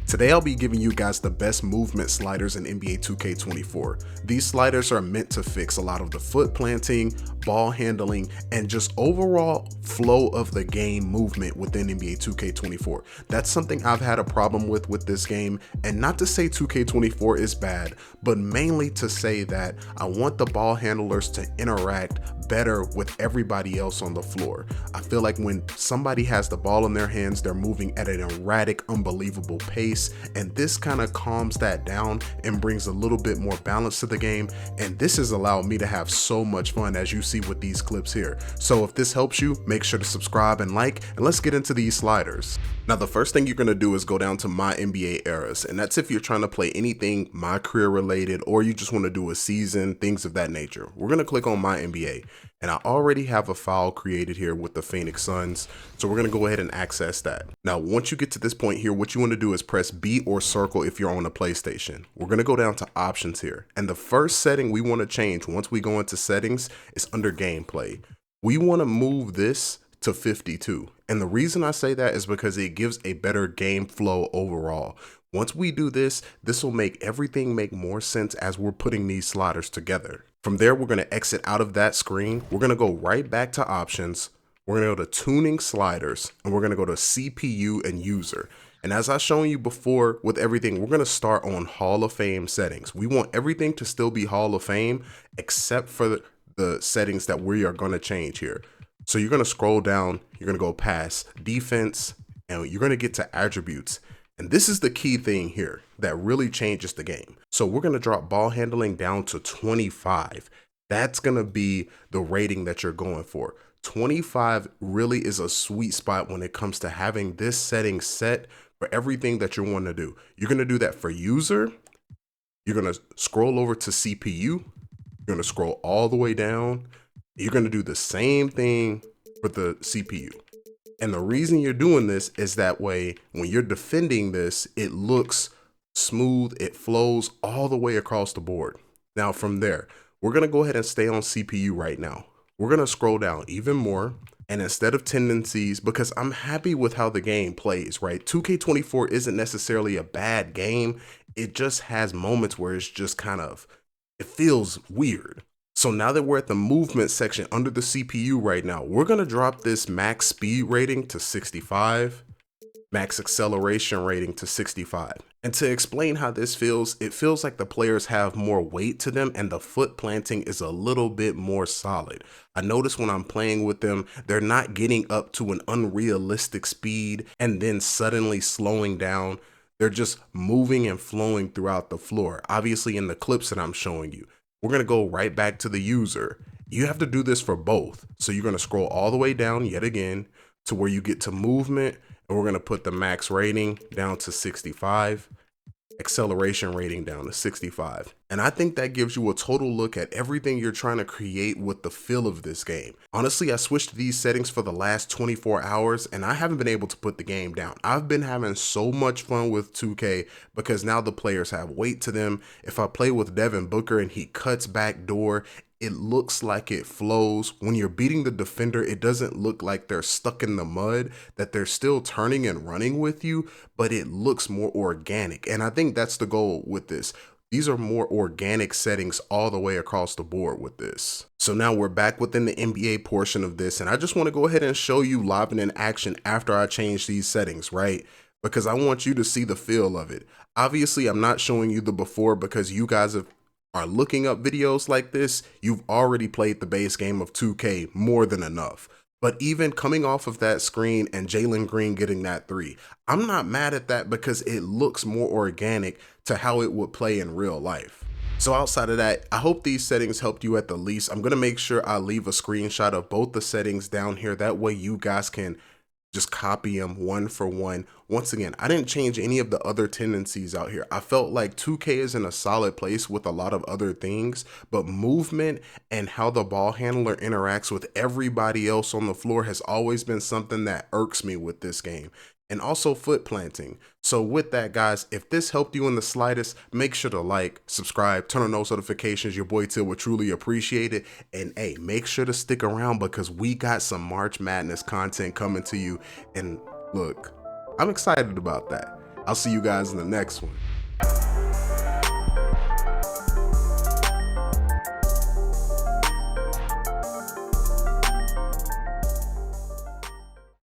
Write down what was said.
Today I'll be giving you guys the best movement sliders in NBA 2K24. These sliders are meant to fix a lot of the foot planting, ball handling, and just overall flow of the game movement within NBA 2K24. That's something I've had a problem with this game, and not to say 2K24 is bad, but mainly to say that I want the ball handlers to interact better with everybody else on the floor. I feel like when somebody has the ball in their hands, they're moving at an erratic, unbelievable pace, and this kind of calms that down and brings a little bit more balance to the game. And this has allowed me to have so much fun, as you see with these clips here. So if this helps you, make sure to subscribe and like, and let's get into these sliders. Now, the first thing you're going to do is go down to MyNBA eras, and that's if you're trying to play anything My Career related, or you just want to do a season, things of that nature. We're going to click on MyNBA, and I already have a file created here with the Phoenix Suns, so we're going to go ahead and access that. Now, once you get to this point here, what you want to do is press B or circle if you're on a PlayStation. We're going to go down to options here, and the first setting we want to change once we go into settings is under gameplay. We want to move this to 52. And the reason I say that is because it gives a better game flow overall. Once we do this, this will make everything make more sense as we're putting these sliders together. From there, we're going to exit out of that screen. We're going to go right back to options. We're going to go to tuning sliders, and we're going to go to CPU and user. And as I've shown you before with everything, we're going to start on Hall of Fame settings. We want everything to still be Hall of Fame, except for the settings that we are going to change here. So you're going to scroll down, you're going to go past defense, and you're going to get to attributes. And this is the key thing here that really changes the game. So we're going to drop ball handling down to 25. That's going to be the rating that you're going for. 25 really is a sweet spot when it comes to having this setting set for everything that you want to do. You're going to do that for user. You're going to scroll over to CPU. You're going to scroll all the way down. You're going to do the same thing for the CPU. And the reason you're doing this is that way when you're defending this, it looks smooth, it flows all the way across the board. Now from there, we're going to go ahead and stay on CPU right now. We're going to scroll down even more. And instead of tendencies, because I'm happy with how the game plays, right? 2K24 isn't necessarily a bad game. It just has moments where it's just kind of, it feels weird. So now that we're at the movement section under the CPU right now, we're going to drop this max speed rating to 65, max acceleration rating to 65. And to explain how this feels, it feels like the players have more weight to them and the foot planting is a little bit more solid. I notice when I'm playing with them, they're not getting up to an unrealistic speed and then suddenly slowing down. They're just moving and flowing throughout the floor. Obviously in the clips that I'm showing you. We're going to go right back to the user. You have to do this for both. So you're going to scroll all the way down yet again to where you get to movement, and we're going to put the max rating down to 65, acceleration rating down to 65. And I think that gives you a total look at everything you're trying to create with the feel of this game. Honestly, I switched these settings for the last 24 hours and I haven't been able to put the game down. I've been having so much fun with 2K because now the players have weight to them. If I play with Devin Booker and he cuts back door, it looks like it flows. When you're beating the defender, it doesn't look like they're stuck in the mud, that they're still turning and running with you, but it looks more organic. And I think that's the goal with this. These are more organic settings all the way across the board with this. So now we're back within the NBA portion of this, and I just want to go ahead and show you live and in action after I change these settings, right? Because I want you to see the feel of it. Obviously, I'm not showing you the before because you guys are looking up videos like this. You've already played the base game of 2K more than enough. But even coming off of that screen and Jalen Green getting that 3, I'm not mad at that because it looks more organic to how it would play in real life. So outside of that, I hope these settings helped you at the least. I'm going to make sure I leave a screenshot of both the settings down here. That way you guys can just copy them one for one. Once again, I didn't change any of the other tendencies out here. I felt like 2K is in a solid place with a lot of other things, but movement and how the ball handler interacts with everybody else on the floor has always been something that irks me with this game. And also foot planting. So with that, guys, if this helped you in the slightest, make sure to like, subscribe, turn on those notifications. Your boy Till would truly appreciate it. And hey, make sure to stick around because we got some March Madness content coming to you. And look, I'm excited about that. I'll see you guys in the next one.